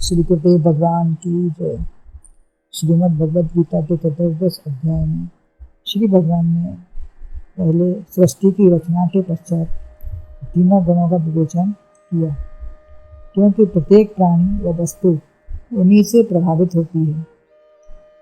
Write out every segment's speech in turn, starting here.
श्री गुरुदेव भगवान की जय। श्रीमद् भगवद गीता के 14वें अध्याय में श्री भगवान ने पहले सृष्टि की रचना के पश्चात तीनों गुणों का विवेचन किया, क्योंकि प्रत्येक प्राणी व वस्तु उन्हीं से प्रभावित होती है।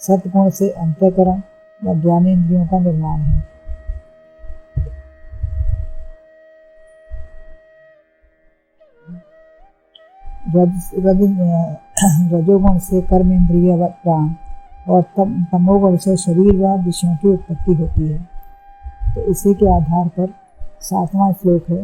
सत्गुण से अंतःकरण व ज्ञानेंद्रियों का निर्माण है। रजोगुण से कर्मेंद्रिय व प्राण और तमोगुण से शरीर व विषयों की उत्पत्ति होती है। तो इसी के आधार पर 7वां श्लोक है,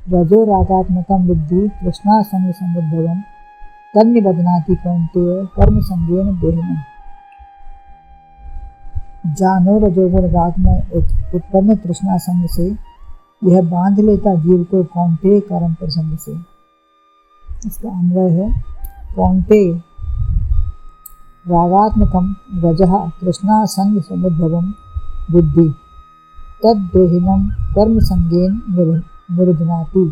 रजो रागात्मकं विद्धि तृष्णा संग समुद्भवम् तन्निबध्नाति कौन्तेय कर्म संगेन देहिनम्। जानो रजोगुण राग में उत्पन्न तृष्णा संग से यह बांध लेता जीव को कौन्तेय कर्म प्रसंग से। इसका अन्वय है, कौन्तेय रागात्मकं रजः तृष्णा संग समुद्भवम् बुद्धि तद्देहिनं कर्म संगेन निबध्नाति।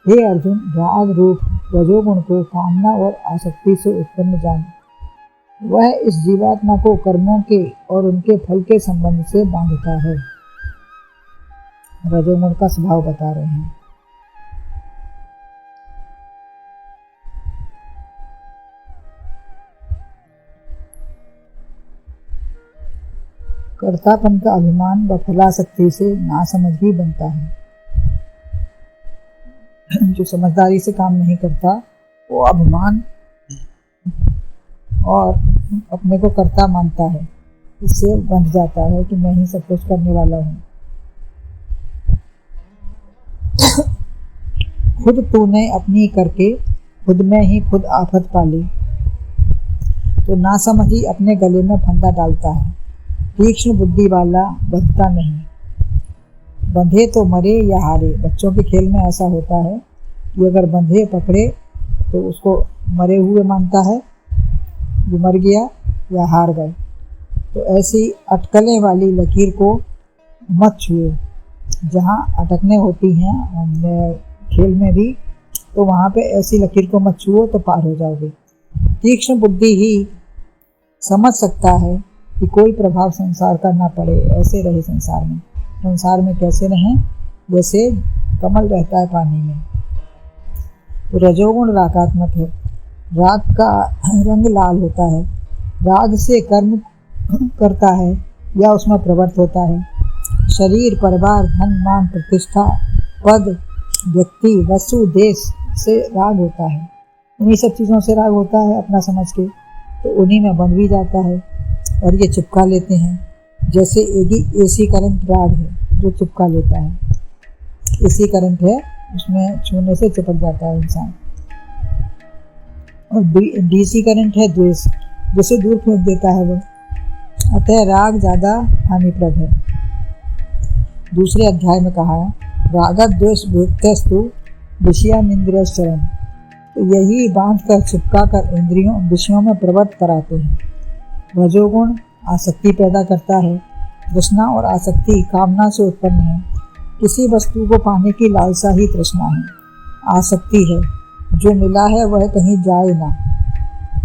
हे अर्जुन, राग रूप रजोगुण को कामना और आसक्ति से उत्पन्न जान। वह इस जीवात्मा को कर्मों के और उनके फल के संबंध से बांधता है। रजोगुण का स्वभाव बता रहे हैं। कर्तापन का अभिमान व फलासक्ति से नासमझ ही बनता है। जो समझदारी से काम नहीं करता वो अभिमान और अपने को कर्ता मानता है, इससे बंध जाता है कि मैं ही सब कुछ करने वाला हूँ। खुद तूने अपनी करके खुद में ही खुद आफत पाली, तो नासमझी अपने गले में फंदा डालता है। तीक्ष्ण बुद्धि वाला बंधता नहीं, बंधे तो मरे या हारे। बच्चों के खेल में ऐसा होता है कि अगर बंधे पकड़े तो उसको मरे हुए मानता है, जो मर गया या हार गए। तो ऐसी अटकलें वाली लकीर को मत छुए। जहाँ अटकने होती हैं खेल में भी, तो वहाँ पे ऐसी लकीर को मत छुओ, तो पार हो जाओगे। तीक्ष्ण बुद्धि ही समझ सकता है कि कोई प्रभाव संसार का ना पड़े, ऐसे रहे संसार में। संसार में कैसे रहें? जैसे कमल रहता है पानी में। तो रजोगुण रागात्मक है। राग का रंग लाल होता है। राग से कर्म करता है या उसमें प्रवृत्त होता है। शरीर, परिवार, धन, मान, प्रतिष्ठा, पद, व्यक्ति, वस्तु, देश से राग होता है। इन्हीं सब चीज़ों से राग होता है अपना समझ के, तो उन्हीं में बंध भी जाता है और ये चिपका लेते हैं। जैसे एसी करंट राग है जो चिपका लेता है। एसी करंट है, उसमें छूने से चिपक जाता है इंसान। और डीसी करंट है द्वेष, जिसे दूर फेंक देता है वो। अतः राग ज़्यादा हानिप्रद है। दूसरे अध्याय में कहा है, रागद्वेष वियुक्तस्तु विषयानिंद्रियश्चरन्। तो यही बांध कर चिपका कर इंद्रियों विषयों में प्रवृत्त कराते हैं। रजोगुण आसक्ति पैदा करता है। तृष्णा और आसक्ति कामना से उत्पन्न है। किसी वस्तु को पाने की लालसा ही तृष्णा है, आसक्ति है। जो मिला है वह कहीं जाए ना,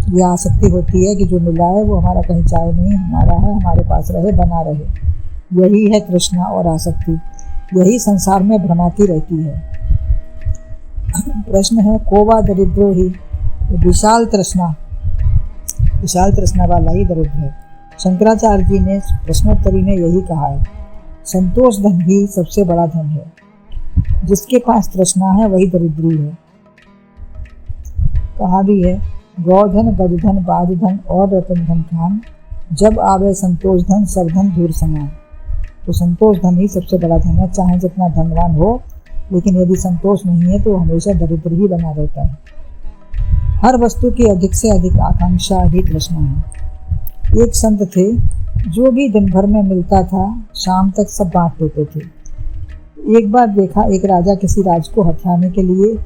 यह आसक्ति होती है कि जो मिला है वो हमारा कहीं जाए नहीं, हमारा है, हमारे पास रहे, बना रहे। यही है तृष्णा और आसक्ति। यही संसार में भ्रमाती रहती है। प्रश्न है, कोवा दरिद्रो ही? विशाल तृष्णा वाला ही दरिद्र है। शंकराचार्य जी ने प्रश्नोत्तरी में यही कहा है, संतोष धन ही सबसे बड़ा धन है। जिसके पास तृष्णा है वही दरिद्री है। कहा भी है, गौधन, गजधन, बाजधन और रतन धन खान, जब आवे संतोष धन सब धन दूर समान। तो संतोष धन ही सबसे बड़ा धन है। चाहे जितना धनवान हो, लेकिन यदि संतोष नहीं है तो हमेशा दरिद्र ही बना रहता है। हर वस्तु की अधिक से अधिक आकांक्षा ही तृष्णा है। एक संत थे, जो भी दिन भर में मिलता था शाम तक सब बांट देते थे। एक बार देखा, एक राजा किसी राज को हथियाने के लिए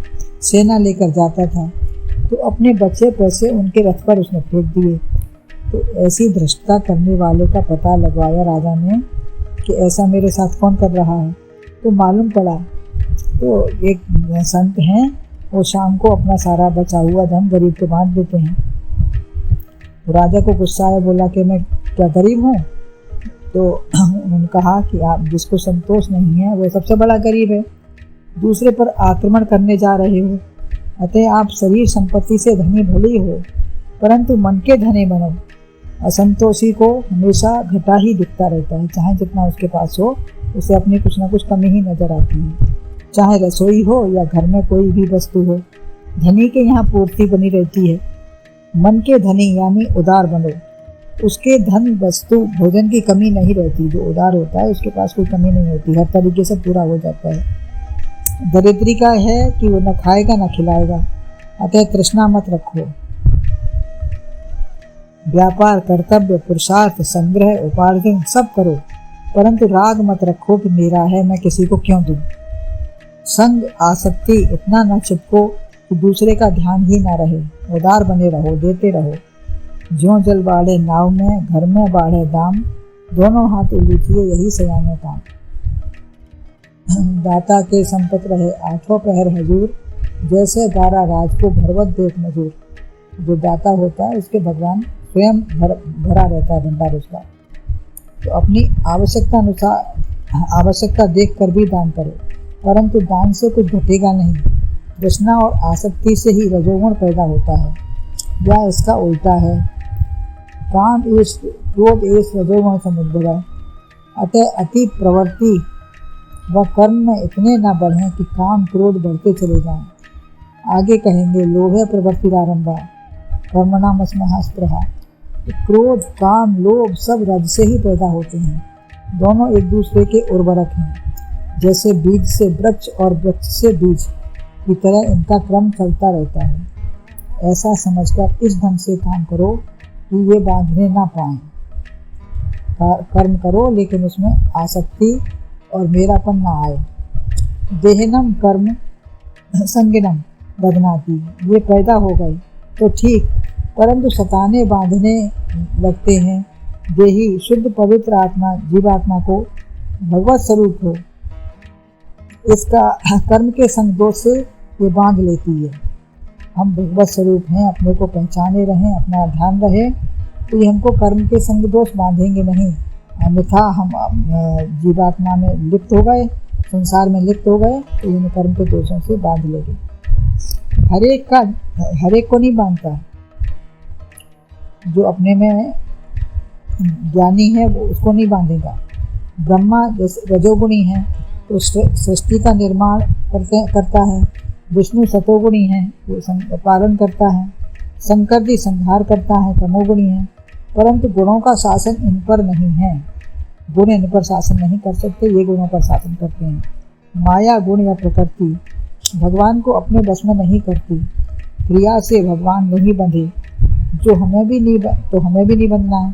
सेना लेकर जाता था, तो अपने बचे पैसे उनके रथ पर उसने फेंक दिए। तो ऐसी धृष्टता करने वाले का पता लगवाया राजा ने कि ऐसा मेरे साथ कौन कर रहा है। तो मालूम पड़ा, तो एक संत हैं, वो शाम को अपना सारा बचा हुआ धन गरीब को बांट देते हैं। तो राजा को गुस्सा आया, बोला कि मैं क्या गरीब हूँ? तो उन्होंने कहा कि आप जिसको संतोष नहीं है वो सबसे बड़ा गरीब है, दूसरे पर आक्रमण करने जा रहे हो। अतः आप शरीर संपत्ति से धनी भले ही हो, परंतु मन के धनी बनो। असंतोषी को हमेशा घटा ही दिखता रहता है, चाहे जितना उसके पास हो उसे अपनी कुछ ना कुछ कमी ही नजर आती है। चाहे रसोई हो या घर में कोई भी वस्तु हो, धनी के यहाँ पूर्ति बनी रहती है। मन के धनी यानी उदार बनो, उसके धन वस्तु भोजन की कमी नहीं रहती। जो उदार होता है उसके पास कोई कमी नहीं होती, हर तरीके से पूरा हो जाता है। दरिद्री का है कि वो न खाएगा न खिलाएगा, अतः तृष्णा मत रखो। व्यापार, कर्तव्य, पुरुषार्थ, संग्रह, उपार्जन सब करो, परंतु राग मत रखो कि मेरा है, मैं किसी को क्यों दूं। संग, आसक्ति इतना न चिपको कि दूसरे का ध्यान ही ना रहे। उदार बने रहो, देते रहो। ज्यों जल बाढ़े नाव में, घर में बाढ़े दाम, दोनों हाथ उलीचिए यही सयाने काम। दाता के संपत रहे आठों पहर हजूर, जैसे गारा राज को भरवत देख मजूर। जो दाता होता है उसके भगवान स्वयं भरा रहता है भंडार उसका। तो अपनी आवश्यकता अनुसार, आवश्यकता देख कर भी दान करो, परंतु दान से कुछ घटेगा नहीं। तृष्णा और आसक्ति से ही रजोगुण पैदा होता है, या इसका उल्टा है। काम ईश, क्रोध ईश रजोगुण समुद्र। अतः अति प्रवृत्ति व कर्म में इतने न बढ़ें कि काम क्रोध बढ़ते चले जाएं। आगे कहेंगे लोभे प्रवृत्तिरारंभा कर्मणाम स्महा स्पृहा। क्रोध, काम, लोभ सब रज से ही पैदा होते हैं। दोनों एक दूसरे के उर्वरक हैं। जैसे बीज से वृक्ष और वृक्ष से बीज की तरह इनका क्रम चलता रहता है। ऐसा समझकर इस ढंग से काम करो कि ये बांधने ना पाएं। कर्म करो लेकिन उसमें आसक्ति और मेरापन ना आए। देहनम कर्म संगिनम बदनाती, ये पैदा हो गए तो ठीक, परंतु सताने बांधने लगते हैं। देही शुद्ध पवित्र आत्मा जीवात्मा को भगवत स्वरूप हो, इसका कर्म के संग दोष से ये बांध लेती है। हम भगवत स्वरूप हैं, अपने को पहचाने रहें, अपना ध्यान रहे, तो ये हमको कर्म के संग दोष बांधेंगे नहीं। अन्यथा हम जीवात्मा में लिप्त हो गए, संसार में लिप्त हो गए, तो इन कर्म के दोषों से बांध लेंगे। हर एक को नहीं बांधता। जो अपने में ज्ञानी है वो उसको नहीं बांधेगा। ब्रह्मा जैसे रजोगुणी है तो सृष्टि का निर्माण करता है। विष्णु सतोगुणी है, वो पालन करता है। शंकर जी संहार करता है, तमोगुणी है। परंतु गुणों का शासन इन पर नहीं है। गुण इन पर शासन नहीं कर सकते, ये गुणों पर शासन करते हैं। माया, गुण या प्रकृति भगवान को अपने बस में नहीं करती। क्रिया से भगवान नहीं बंधे, जो हमें भी नहीं बंधना है।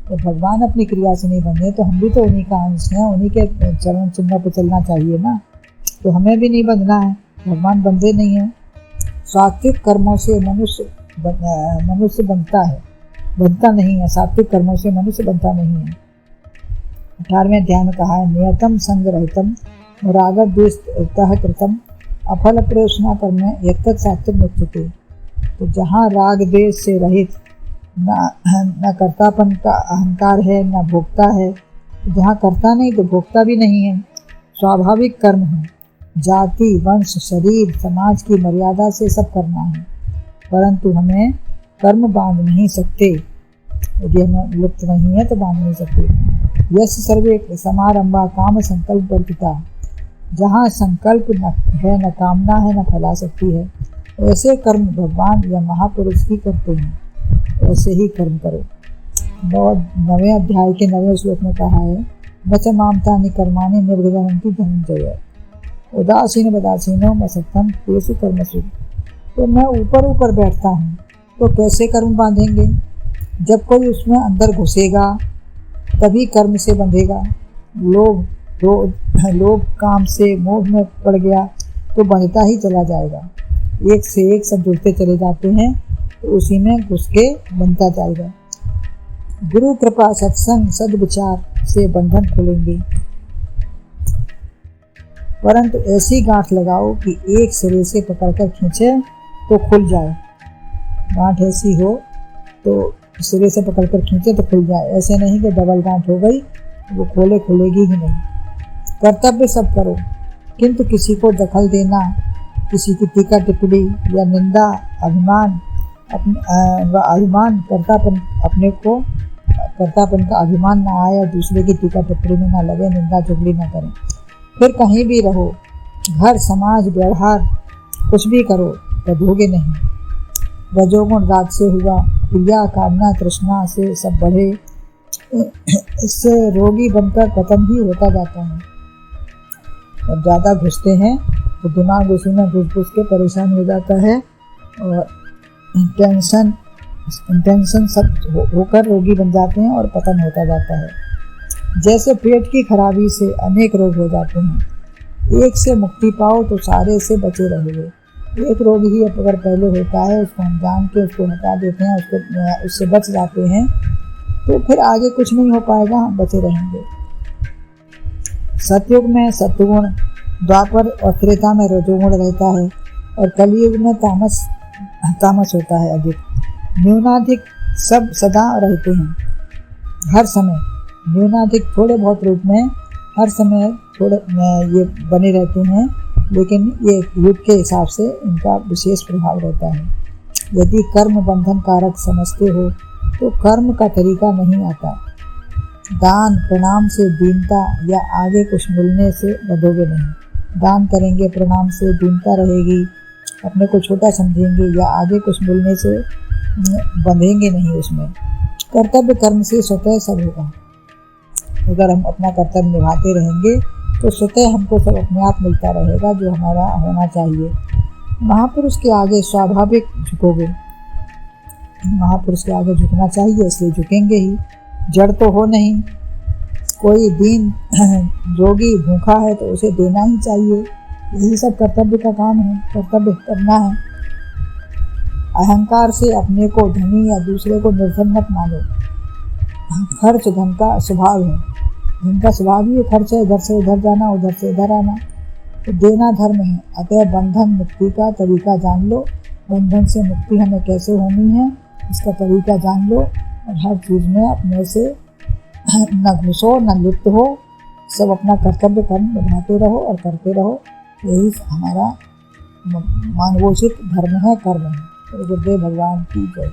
तो भगवान अपनी क्रिया से नहीं बंधे तो हम भी तो उन्हीं का अंश हैं, उन्हीं के चरण चिन्ह पर चलना चाहिए ना। तो हमें भी नहीं बंधना है, भगवान बंधे नहीं है। सात्विक कर्मों से मनुष्य बनता है, बनता नहीं है। सात्विक कर्मों से मनुष्य बनता नहीं है। 18वें अध्याय में कहा है नियतम संग रहितम राग द्वेषतः कृतम अफल प्रयोजना कर्म यत्तत् सात्विक मुच्यते। तो जहाँ राग द्वेष से रहित, न कर्तापन का अहंकार है, न भोक्ता है। जहाँ कर्ता नहीं तो भोक्ता भी नहीं है। स्वाभाविक कर्म है, जाति, वंश, शरीर, समाज की मर्यादा से सब करना है, परंतु हमें कर्म बांध नहीं सकते। यदि हमें लिप्त नहीं है तो बांध नहीं सकते। यश सर्वे समारंभा काम संकल्प वर्तिता। जहाँ संकल्प न है, न कामना है, न फलाशक्ति है, ऐसे कर्म भगवान या महापुरुष ही करते हैं। ऐसे ही कर्म करो। 9वें अध्याय के 9वें श्लोक में कहा है न च मामतानि कर्माणि निर्विघ्नन्ति धनंजय उदासीन वदासीनो मसक्तम तेषु कर्मसु। तो मैं ऊपर बैठता हूँ तो कैसे कर्म बांधेंगे? जब कोई उसमें अंदर घुसेगा तभी कर्म से बंधेगा। लोभ काम से मोह में पड़ गया तो बंधता ही चला जाएगा। एक से एक सब जुड़ते चले जाते हैं तो उसी में घुस के बनता जाएगा। गुरु कृपा, सत्संग, सद्विचार से बंधन खुलेंगे। परंतु ऐसी गांठ लगाओ कि एक सिरे से पकड़कर खींचे तो खुल जाए। गांठ ऐसी हो तो सिरे से पकड़कर खींचे तो खुल जाए, ऐसे नहीं कि डबल गांठ हो गई वो खुलेगी ही नहीं। कर्तव्य सब करो, किंतु किसी को दखल देना, किसी की टीका टिप्पणी या निंदा, अभिमान कर्तापन का अभिमान न आए और दूसरे की टीका टिप्पणी में न लगे, निंदा चुगली न करें। फिर कहीं भी रहो, घर समाज व्यवहार कुछ भी करो, बधोगे नहीं। रजोगुण राज से हुआ, क्रिया कामना तृष्णा से सब बढ़े, इससे रोगी बनकर पतन ही होता जाता है। और ज़्यादा घुसते हैं तो दिमाग उसी में घुस के परेशान हो जाता है और टेंशन सब होकर रोगी बन जाते हैं और पतन होता जाता है। जैसे पेट की खराबी से अनेक रोग हो जाते हैं, एक से मुक्ति पाओ तो सारे से बचे रहोगे। एक रोग ही अगर पहले होता है, उसको हम जान के उसको हटा देते हैं, उससे बच जाते हैं, तो फिर आगे कुछ नहीं हो पाएगा, हम बचे रहेंगे। सतयुग में सत्वगुण, द्वापर और त्रेता में रजोगुण रहता है और कलयुग में तामस होता है अधिक। न्यूनाधिक सब सदा रहते हैं, हर समय न्यूनाधिक थोड़े बहुत रूप में हर समय थोड़े ये बने रहते हैं, लेकिन ये युग के हिसाब से इनका विशेष प्रभाव रहता है। यदि कर्म बंधन कारक समझते हो तो कर्म का तरीका नहीं आता। दान प्रणाम से दीनता या आगे कुछ मिलने से बधोगे नहीं। दान करेंगे, प्रणाम से दीनता रहेगी, अपने को छोटा समझेंगे या आगे कुछ मिलने से बंधेंगे नहीं उसमें। कर्तव्य कर्म से स्वतः सब होगा। अगर हम अपना कर्तव्य निभाते रहेंगे तो स्वतः हमको सब अपने आप मिलता रहेगा जो हमारा होना चाहिए। महापुरुष के आगे स्वाभाविक झुकोगे, महापुरुष के आगे झुकना चाहिए, इसलिए झुकेंगे ही। जड़ तो हो नहीं, कोई दीन जोगी भूखा है तो उसे देना ही चाहिए, यही सब कर्तव्य का काम है, कर्तव्य करना है। अहंकार से अपने को धनी या दूसरे को निर्धन मत मानो। खर्च धन का स्वभाव है, धन का स्वभाव ही खर्च है, इधर से उधर जाना, उधर से इधर आना, तो देना धर्म है। अतः बंधन मुक्ति का तरीका जान लो, बंधन से मुक्ति हमें कैसे होनी है इसका तरीका जान लो, और हर चीज़ में अपने से न घुसो न लिप्त हो, सब अपना कर्तव्य कर्म निभाते रहो और करते रहो, यही हमारा मानवोचित धर्म है, कर्म है। गुरुदेव भगवान की जय।